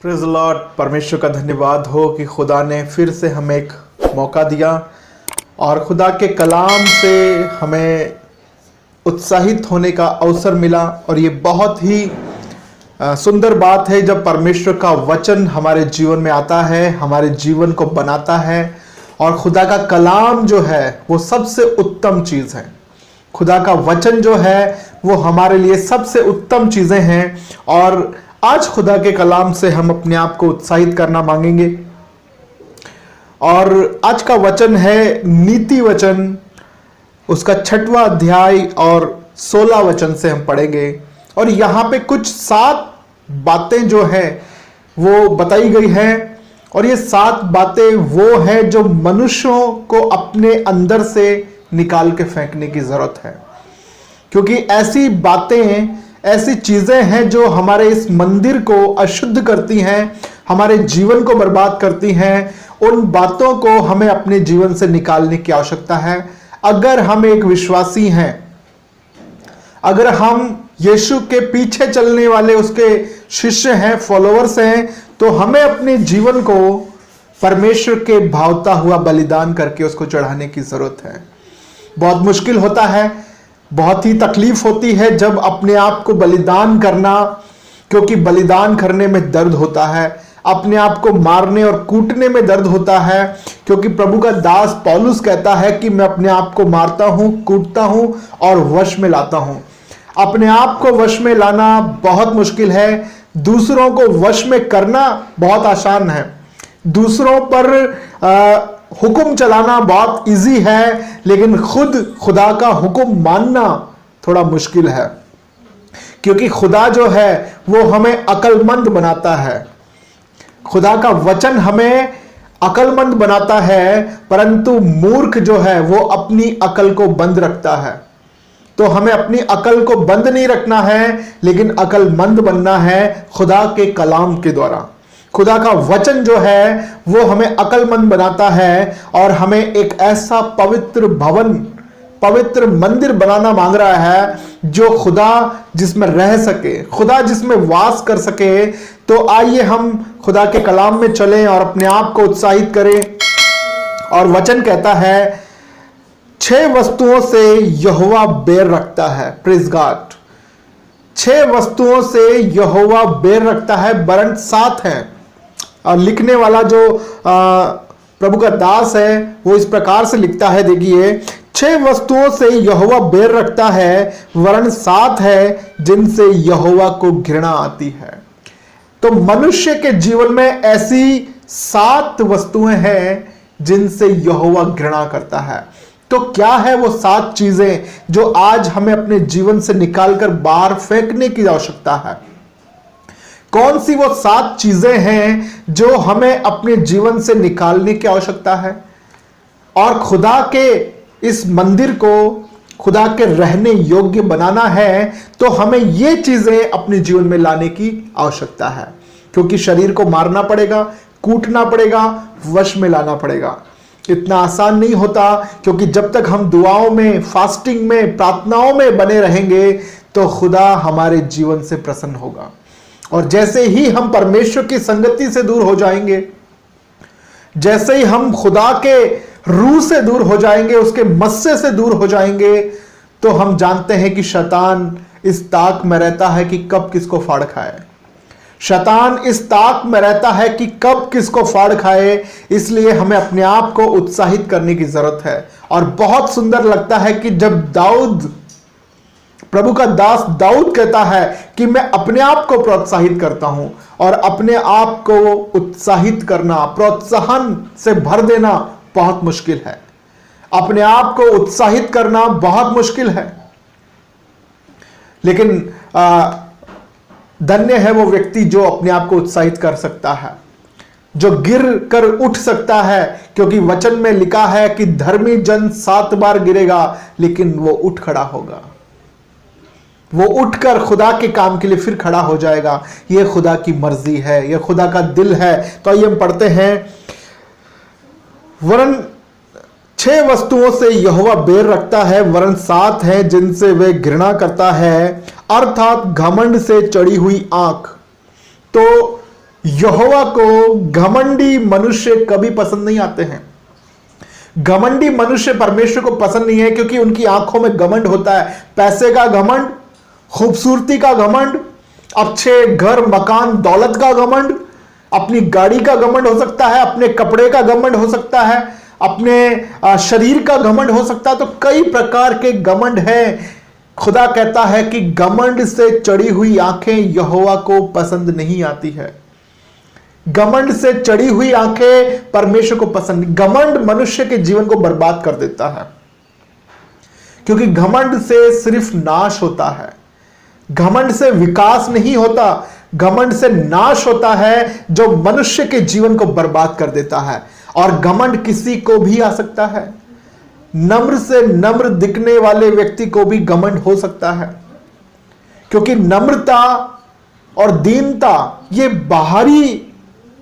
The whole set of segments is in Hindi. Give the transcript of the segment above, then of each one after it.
Praise the Lord. परमेश्वर का धन्यवाद हो कि खुदा ने फिर से हमें एक मौका दिया और खुदा के कलाम से हमें उत्साहित होने का अवसर मिला। और ये बहुत ही सुंदर बात है जब परमेश्वर का वचन हमारे जीवन में आता है, हमारे जीवन को बनाता है। और खुदा का कलाम जो है वो सबसे उत्तम चीज़ है। खुदा का वचन जो है वो हमारे लिए सबसे उत्तम चीज़ें हैं। और आज खुदा के कलाम से हम अपने आप को उत्साहित करना मांगेंगे। और आज का वचन है नीति वचन, उसका 6वां अध्याय और 16 वचन से हम पढ़ेंगे। और यहाँ पे कुछ 7 बातें जो हैं वो बताई गई हैं। और ये 7 बातें वो हैं जो मनुष्यों को अपने अंदर से निकाल के फेंकने की जरूरत है, क्योंकि ऐसी बातें, ऐसी चीजें हैं जो हमारे इस मंदिर को अशुद्ध करती हैं, हमारे जीवन को बर्बाद करती हैं। उन बातों को हमें अपने जीवन से निकालने की आवश्यकता है। अगर हम एक विश्वासी हैं, अगर हम यीशु के पीछे चलने वाले उसके शिष्य हैं, फॉलोअर्स हैं, तो हमें अपने जीवन को परमेश्वर के भावता हुआ बलिदान करके उसको चढ़ाने की जरूरत है। बहुत मुश्किल होता है, बहुत ही तकलीफ होती है जब अपने आप को बलिदान करना, क्योंकि बलिदान करने में दर्द होता है। अपने आप को मारने और कूटने में दर्द होता है, क्योंकि प्रभु का दास पौलुस कहता है कि मैं अपने आप को मारता हूं, कूटता हूं और वश में लाता हूं। अपने आप को वश में लाना बहुत मुश्किल है, दूसरों को वश में करना बहुत आसान है। दूसरों पर हुक्म चलाना बहुत इजी है, लेकिन खुद खुदा का हुक्म मानना थोड़ा मुश्किल है, क्योंकि खुदा जो है वो हमें अक्लमंद बनाता है। खुदा का वचन हमें अक्लमंद बनाता है, परंतु मूर्ख जो है वो अपनी अकल को बंद रखता है। तो हमें अपनी अकल को बंद नहीं रखना है, लेकिन अक्लमंद बनना है खुदा के कलाम के द्वारा। खुदा का वचन जो है वो हमें अक्लमंद बनाता है और हमें एक ऐसा पवित्र भवन, पवित्र मंदिर बनाना मांग रहा है जो खुदा जिसमें रह सके, खुदा जिसमें वास कर सके। तो आइए हम खुदा के कलाम में चलें और अपने आप को उत्साहित करें। और वचन कहता है 6 वस्तुओं से यहोवा बैर रखता है। Praise God. 6 वस्तुओं से यहोवा बैर रखता है, वरन 7 हैं। लिखने वाला जो प्रभु का दास है वो इस प्रकार से लिखता है, देखिए, 6 वस्तुओं से यहोवा बैर रखता है, वरन 7 है जिनसे यहोवा को घृणा आती है। तो मनुष्य के जीवन में ऐसी 7 वस्तुएं हैं जिनसे यहोवा घृणा करता है। तो क्या है वो 7 चीजें जो आज हमें अपने जीवन से निकालकर बाहर फेंकने की आवश्यकता है? कौन सी वो 7 चीजें हैं जो हमें अपने जीवन से निकालने की आवश्यकता है? और खुदा के इस मंदिर को खुदा के रहने योग्य बनाना है, तो हमें ये चीजें अपने जीवन में लाने की आवश्यकता है। क्योंकि शरीर को मारना पड़ेगा, कूटना पड़ेगा, वश में लाना पड़ेगा। इतना आसान नहीं होता, क्योंकि जब तक हम दुआओं में, फास्टिंग में, प्रार्थनाओं में बने रहेंगे तो खुदा हमारे जीवन से प्रसन्न होगा। और जैसे ही हम परमेश्वर की संगति से दूर हो जाएंगे, जैसे ही हम खुदा के रूह से दूर हो जाएंगे, उसके मस्से से दूर हो जाएंगे, तो हम जानते हैं कि शैतान इस ताक में रहता है कि कब किसको फाड़ खाए। शैतान इस ताक में रहता है कि कब किसको फाड़ खाए। इसलिए हमें अपने आप को उत्साहित करने की जरूरत है। और बहुत सुंदर लगता है कि जब दाऊद, प्रभु का दास दाऊद कहता है कि मैं अपने आप को प्रोत्साहित करता हूं। और अपने आप को उत्साहित करना, प्रोत्साहन से भर देना बहुत मुश्किल है। अपने आप को उत्साहित करना बहुत मुश्किल है, लेकिन धन्य है वो व्यक्ति जो अपने आप को उत्साहित कर सकता है, जो गिर कर उठ सकता है। क्योंकि वचन में लिखा है कि धर्मी जन 7 बार गिरेगा, लेकिन वो उठ खड़ा होगा। वो उठकर खुदा के काम के लिए फिर खड़ा हो जाएगा। ये खुदा की मर्जी है, ये खुदा का दिल है। तो आइए हम पढ़ते हैं, वरन 6 वस्तुओं से यहोवा बैर रखता है, वरन 7 हैं जिनसे वे घृणा करता है, अर्थात घमंड से चढ़ी हुई आंख। तो यहोवा को घमंडी मनुष्य कभी पसंद नहीं आते हैं। घमंडी मनुष्य परमेश्वर को पसंद नहीं है, क्योंकि उनकी आंखों में घमंड होता है। पैसे का घमंड, खूबसूरती का घमंड, अच्छे घर मकान दौलत का घमंड, अपनी गाड़ी का घमंड हो सकता है, अपने कपड़े का घमंड हो सकता है, अपने शरीर का घमंड हो सकता है। तो कई प्रकार के घमंड है। खुदा कहता है कि घमंड से चढ़ी हुई आंखें यहोवा को पसंद नहीं आती है। घमंड से चढ़ी हुई आंखें परमेश्वर को पसंद नहीं। घमंड मनुष्य के जीवन को बर्बाद कर देता है, क्योंकि घमंड से सिर्फ नाश होता है। घमंड से विकास नहीं होता, घमंड से नाश होता है, जो मनुष्य के जीवन को बर्बाद कर देता है। और घमंड किसी को भी आ सकता है। नम्र से नम्र दिखने वाले व्यक्ति को भी घमंड हो सकता है, क्योंकि नम्रता और दीनता ये बाहरी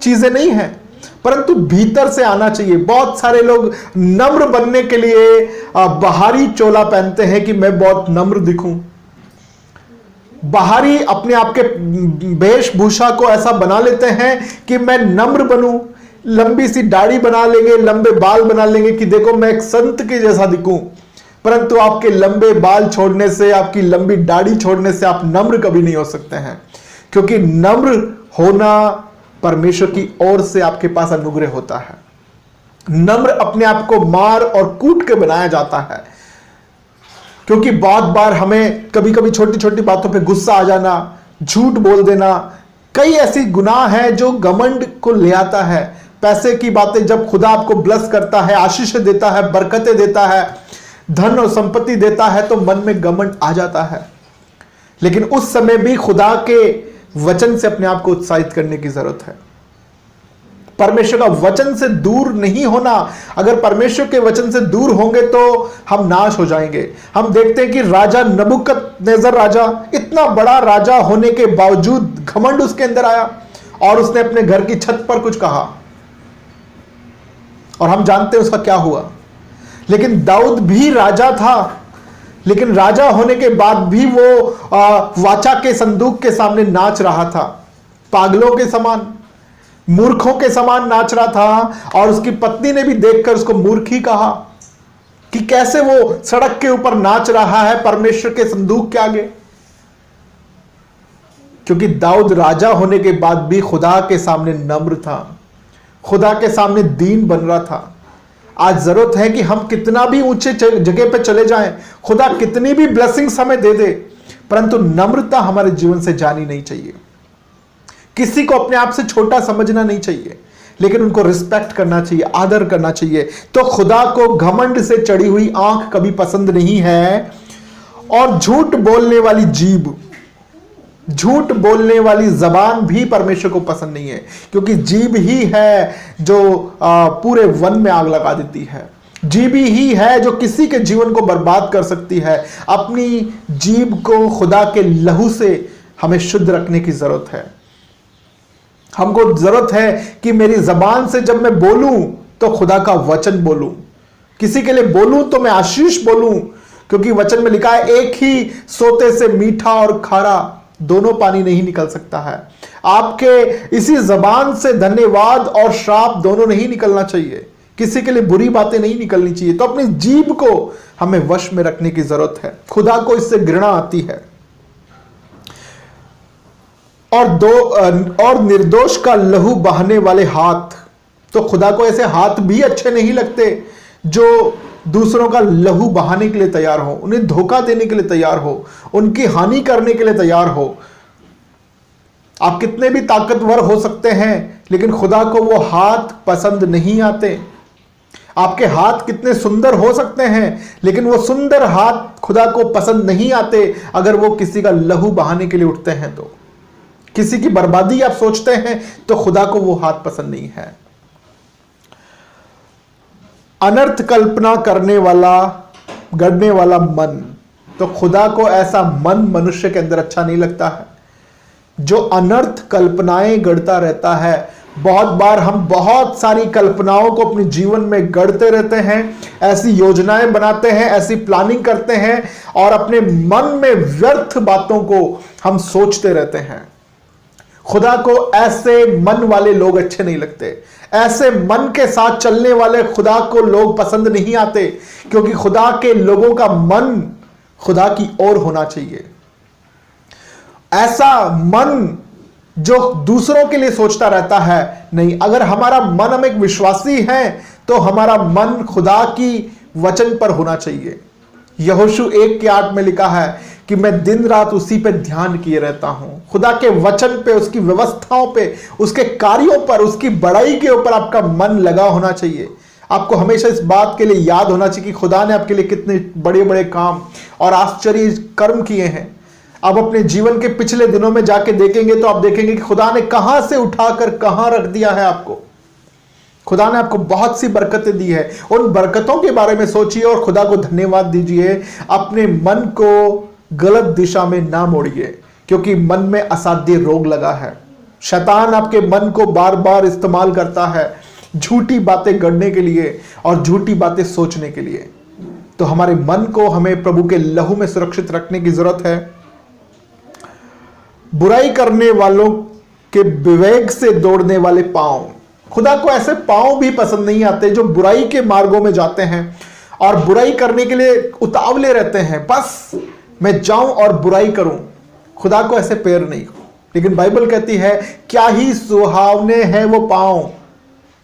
चीजें नहीं है, परंतु भीतर से आना चाहिए। बहुत सारे लोग नम्र बनने के लिए बाहरी चोला पहनते हैं कि मैं बहुत नम्र दिखूं। बाहरी अपने आप के वेशभूषा को ऐसा बना लेते हैं कि मैं नम्र बनूं। लंबी सी दाढ़ी बना लेंगे, लंबे बाल बना लेंगे कि देखो मैं एक संत के जैसा दिखूं। परंतु आपके लंबे बाल छोड़ने से, आपकी लंबी दाढ़ी छोड़ने से आप नम्र कभी नहीं हो सकते हैं, क्योंकि नम्र होना परमेश्वर की ओर से आपके पास अनुग्रह होता है। नम्र अपने आप को मार और कूट के बनाया जाता है, क्योंकि बहुत बार हमें कभी कभी छोटी छोटी बातों पे गुस्सा आ जाना, झूठ बोल देना, कई ऐसी गुनाह है जो घमंड को ले आता है। पैसे की बातें, जब खुदा आपको ब्लेस करता है, आशीष देता है, बरकतें देता है, धन और संपत्ति देता है, तो मन में घमंड आ जाता है। लेकिन उस समय भी खुदा के वचन से अपने आप को उत्साहित करने की जरूरत है। परमेश्वर का वचन से दूर नहीं होना। अगर परमेश्वर के वचन से दूर होंगे तो हम नाश हो जाएंगे। हम देखते हैं कि राजा नबूकदनेस्सर राजा, इतना बड़ा राजा होने के बावजूद घमंड उसके अंदर आया और उसने अपने घर की छत पर कुछ कहा, और हम जानते हैं उसका क्या हुआ। लेकिन दाऊद भी राजा था, लेकिन राजा होने के बाद भी वो वाचा के संदूक के सामने नाच रहा था, पागलों के समान, मूर्खों के समान नाच रहा था। और उसकी पत्नी ने भी देखकर उसको मूर्ख ही कहा कि कैसे वो सड़क के ऊपर नाच रहा है परमेश्वर के संदूक के आगे। क्योंकि दाऊद राजा होने के बाद भी खुदा के सामने नम्र था, खुदा के सामने दीन बन रहा था। आज जरूरत है कि हम कितना भी ऊंचे जगह पे चले जाएं, खुदा कितनी भी ब्लेसिंग्स हमें दे दे, परंतु नम्रता हमारे जीवन से जानी नहीं चाहिए। किसी को अपने आप से छोटा समझना नहीं चाहिए, लेकिन उनको रिस्पेक्ट करना चाहिए, आदर करना चाहिए। तो खुदा को घमंड से चढ़ी हुई आंख कभी पसंद नहीं है। और झूठ बोलने वाली जीभ, झूठ बोलने वाली जबान भी परमेश्वर को पसंद नहीं है, क्योंकि जीभ ही है जो पूरे वन में आग लगा देती है। जीभ ही है जो किसी के जीवन को बर्बाद कर सकती है। अपनी जीभ को खुदा के लहू से हमें शुद्ध रखने की जरूरत है। हमको जरूरत है कि मेरी जबान से जब मैं बोलूं तो खुदा का वचन बोलूं, किसी के लिए बोलूं तो मैं आशीष बोलूं, क्योंकि वचन में लिखा है एक ही सोते से मीठा और खारा दोनों पानी नहीं निकल सकता है। आपके इसी जबान से धन्यवाद और श्राप दोनों नहीं निकलना चाहिए, किसी के लिए बुरी बातें नहीं निकलनी चाहिए। तो अपनी जीभ को हमें वश में रखने की जरूरत है। खुदा को इससे घृणा आती है। और निर्दोष का लहू बहाने वाले हाथ, तो खुदा को ऐसे हाथ भी अच्छे नहीं लगते जो दूसरों का लहू बहाने के लिए तैयार हो, उन्हें धोखा देने के लिए तैयार हो, उनकी हानि करने के लिए तैयार हो। आप कितने भी ताकतवर हो सकते हैं, लेकिन खुदा को वो हाथ पसंद नहीं आते। आपके हाथ कितने सुंदर हो सकते हैं, लेकिन वो सुंदर हाथ खुदा को पसंद नहीं आते अगर वो किसी का लहू बहाने के लिए उठते हैं। तो किसी की बर्बादी आप सोचते हैं तो खुदा को वो हाथ पसंद नहीं है। अनर्थ कल्पना करने वाला, गढ़ने वाला मन, तो खुदा को ऐसा मन मनुष्य के अंदर अच्छा नहीं लगता है जो अनर्थ कल्पनाएं गढ़ता रहता है। बहुत बार हम बहुत सारी कल्पनाओं को अपने जीवन में गढ़ते रहते हैं, ऐसी योजनाएं बनाते हैं, ऐसी प्लानिंग करते हैं और अपने मन में व्यर्थ बातों को हम सोचते रहते हैं। खुदा को ऐसे मन वाले लोग अच्छे नहीं लगते। ऐसे मन के साथ चलने वाले खुदा को लोग पसंद नहीं आते, क्योंकि खुदा के लोगों का मन खुदा की ओर होना चाहिए। ऐसा मन जो दूसरों के लिए सोचता रहता है नहीं। अगर हमारा मन, हम एक विश्वासी हैं, तो हमारा मन खुदा की वचन पर होना चाहिए। यहोशू 1:8 में लिखा है कि मैं दिन रात उसी पे ध्यान किए रहता हूं। खुदा के वचन पे, उसकी व्यवस्थाओं पे, उसके कार्यों पर, उसकी बड़ाई के ऊपर आपका मन लगा होना चाहिए। आपको हमेशा इस बात के लिए याद होना चाहिए कि खुदा ने आपके लिए कितने बड़े बड़े काम और आश्चर्य कर्म किए हैं। आप अपने जीवन के पिछले दिनों में जाके देखेंगे तो आप देखेंगे कि खुदा ने कहां से उठाकर कहां रख दिया है आपको। खुदा ने आपको बहुत सी बरकतें दी है। उन बरकतों के बारे में सोचिए और खुदा को धन्यवाद दीजिए। अपने मन को गलत दिशा में ना मोड़िए, क्योंकि मन में असाध्य रोग लगा है। शैतान आपके मन को बार बार इस्तेमाल करता है झूठी बातें गढ़ने के लिए और झूठी बातें सोचने के लिए। तो हमारे मन को हमें प्रभु के लहू में सुरक्षित रखने की जरूरत है। बुराई करने वालों के विवेक से दौड़ने वाले पांव, खुदा को ऐसे पांव भी पसंद नहीं आते जो बुराई के मार्गों में जाते हैं और बुराई करने के लिए उतावले रहते हैं। बस मैं जाऊं और बुराई करूं। खुदा को ऐसे पैर नहीं। लेकिन बाइबल कहती है क्या ही सुहावने हैं वो पांव।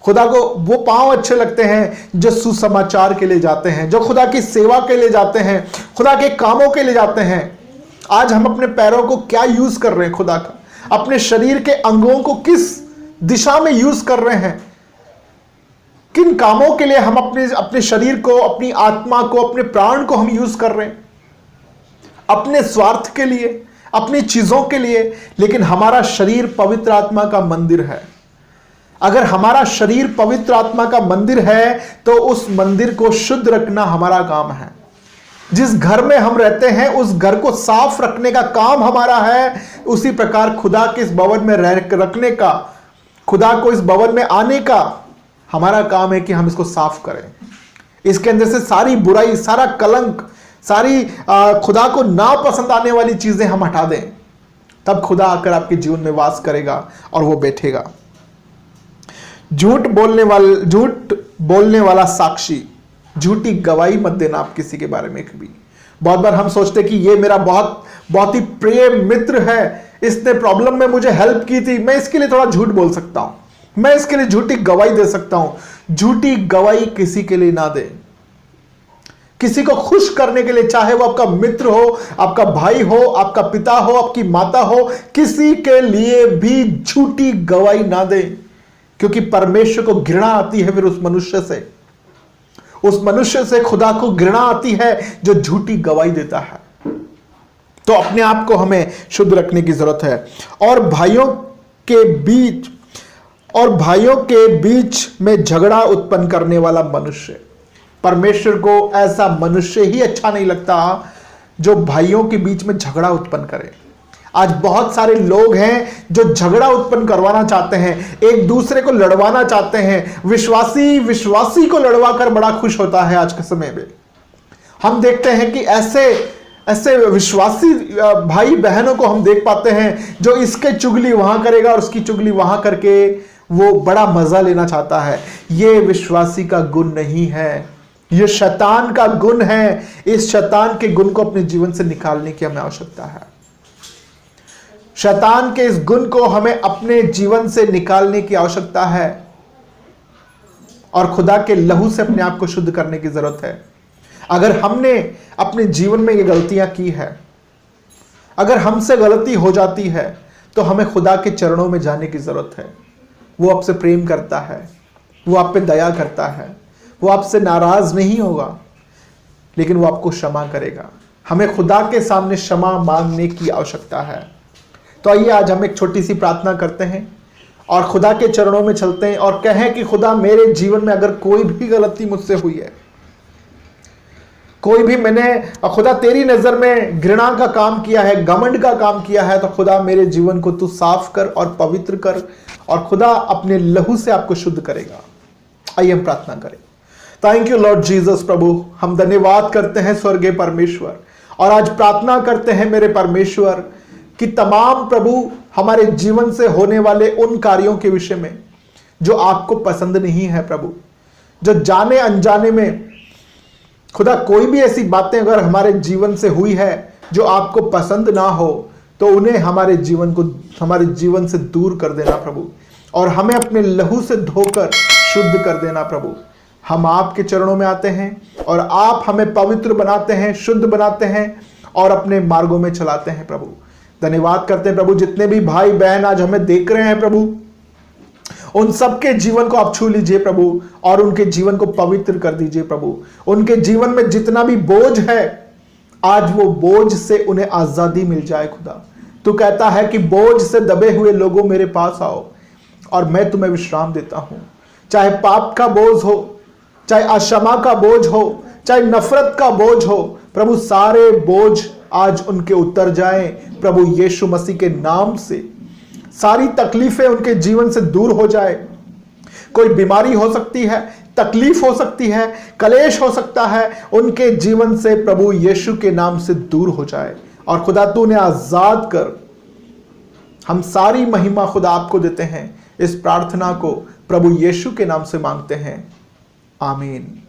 खुदा को वो पांव अच्छे लगते हैं जो सुसमाचार के लिए जाते हैं, जो खुदा की सेवा के लिए जाते हैं, खुदा के कामों के लिए जाते हैं। आज हम अपने पैरों को क्या यूज कर रहे हैं खुदा का? अपने शरीर के अंगों को किस दिशा में यूज कर रहे हैं? किन कामों के लिए हम अपने शरीर को, अपनी आत्मा को, अपने प्राण को हम यूज कर रहे हैं? अपने स्वार्थ के लिए, अपनी चीजों के लिए। लेकिन हमारा शरीर पवित्र आत्मा का मंदिर है। अगर हमारा शरीर पवित्र आत्मा का मंदिर है तो उस मंदिर को शुद्ध रखना हमारा काम है। जिस घर में हम रहते हैं उस घर को साफ रखने का काम हमारा है। उसी प्रकार खुदा के इस भवन में रखने का, खुदा को इस भवन में आने का हमारा काम है कि हम इसको साफ करें। इसके अंदर से सारी बुराई, सारा कलंक, सारी खुदा को ना पसंद आने वाली चीजें हम हटा दें। तब खुदा आकर आपके जीवन में वास करेगा और वो बैठेगा। झूठ बोलने वाला साक्षी, झूठी गवाही मत देना आप किसी के बारे में कभी। बहुत बार हम सोचते कि ये मेरा बहुत ही प्रिय मित्र है, इसने प्रॉब्लम में मुझे हेल्प की थी, मैं इसके लिए थोड़ा झूठ बोल सकता हूं, मैं इसके लिए झूठी गवाही दे सकता हूं। झूठी गवाही किसी के लिए ना दे। किसी को खुश करने के लिए, चाहे वो आपका मित्र हो, आपका भाई हो, आपका पिता हो, आपकी माता हो, किसी के लिए भी झूठी गवाही ना दे, क्योंकि परमेश्वर को घृणा आती है फिर उस मनुष्य से खुदा को घृणा आती है जो झूठी गवाही देता है। तो अपने आप को हमें शुद्ध रखने की जरूरत है। और भाइयों के बीच में झगड़ा उत्पन्न करने वाला मनुष्य, परमेश्वर को ऐसा मनुष्य ही अच्छा नहीं लगता जो भाइयों के बीच में झगड़ा उत्पन्न करे। आज बहुत सारे लोग हैं जो झगड़ा उत्पन्न करवाना चाहते हैं, एक दूसरे को लड़वाना चाहते हैं। विश्वासी को लड़वा कर बड़ा खुश होता है आज के समय में। हम देखते हैं कि ऐसे विश्वासी भाई बहनों को हम देख पाते हैं जो इसके चुगली वहां करेगा और उसकी चुगली वहां करके वो बड़ा मजा लेना चाहता है। ये विश्वासी का गुण नहीं है, ये शैतान का गुण है। इस शैतान के गुण को अपने जीवन से निकालने की हमें आवश्यकता है। शैतान के इस गुण को हमें अपने जीवन से निकालने की आवश्यकता है और खुदा के लहू से अपने आप को शुद्ध करने की जरूरत है। अगर हमने अपने जीवन में ये गलतियां की है, अगर हमसे गलती हो जाती है, तो हमें खुदा के चरणों में जाने की जरूरत है। वो आपसे प्रेम करता है, वो आप पे दया करता है, वो आपसे नाराज नहीं होगा, लेकिन वो आपको क्षमा करेगा। हमें खुदा के सामने क्षमा मांगने की आवश्यकता है। तो आइए आज हम एक छोटी सी प्रार्थना करते हैं और खुदा के चरणों में चलते हैं और कहें कि खुदा, मेरे जीवन में अगर कोई भी गलती मुझसे हुई है, कोई भी मैंने खुदा तेरी नजर में घृणा का काम किया है, घमंड का काम किया है, तो खुदा मेरे जीवन को तू साफ कर और पवित्र कर और खुदा अपने लहू से आपको शुद्ध करेगा। आइए हम प्रार्थना करें। Thank you Lord Jesus. प्रभु, हम धन्यवाद करते हैं स्वर्गीय परमेश्वर और आज प्रार्थना करते हैं मेरे परमेश्वर कि तमाम प्रभु हमारे जीवन से होने वाले उन कार्यों के विषय में जो आपको पसंद नहीं है प्रभु, जो जाने अनजाने में खुदा कोई भी ऐसी बातें अगर हमारे जीवन से हुई है जो आपको पसंद ना हो, तो उन्हें हमारे जीवन से दूर कर देना प्रभु, और हमें अपने लहू से धोकर शुद्ध कर देना प्रभु। हम आपके चरणों में आते हैं और आप हमें पवित्र बनाते हैं, शुद्ध बनाते हैं और अपने मार्गों में चलाते हैं प्रभु। धन्यवाद करते हैं प्रभु, जितने भी भाई बहन आज हमें देख रहे हैं प्रभु, उन सबके जीवन को आप छू लीजिए प्रभु और उनके जीवन को पवित्र कर दीजिए प्रभु। उनके जीवन में जितना भी बोझ है, आज वो बोझ से उन्हें आजादी मिल जाए खुदा। तू कहता है कि बोझ से दबे हुए लोगों मेरे पास आओ और मैं तुम्हें विश्राम देता हूं। चाहे पाप का बोझ हो, चाहे अक्षमा का बोझ हो, चाहे नफरत का बोझ हो, प्रभु सारे बोझ आज उनके उतर जाएं प्रभु यीशु मसीह के नाम से। सारी तकलीफें उनके जीवन से दूर हो जाए। कोई बीमारी हो सकती है, तकलीफ हो सकती है, कलेश हो सकता है, उनके जीवन से प्रभु यीशु के नाम से दूर हो जाए। और खुदा तू ने आजाद कर। हम सारी महिमा खुदा आपको देते हैं। इस प्रार्थना को प्रभु यीशु के नाम से मांगते हैं, आमीन।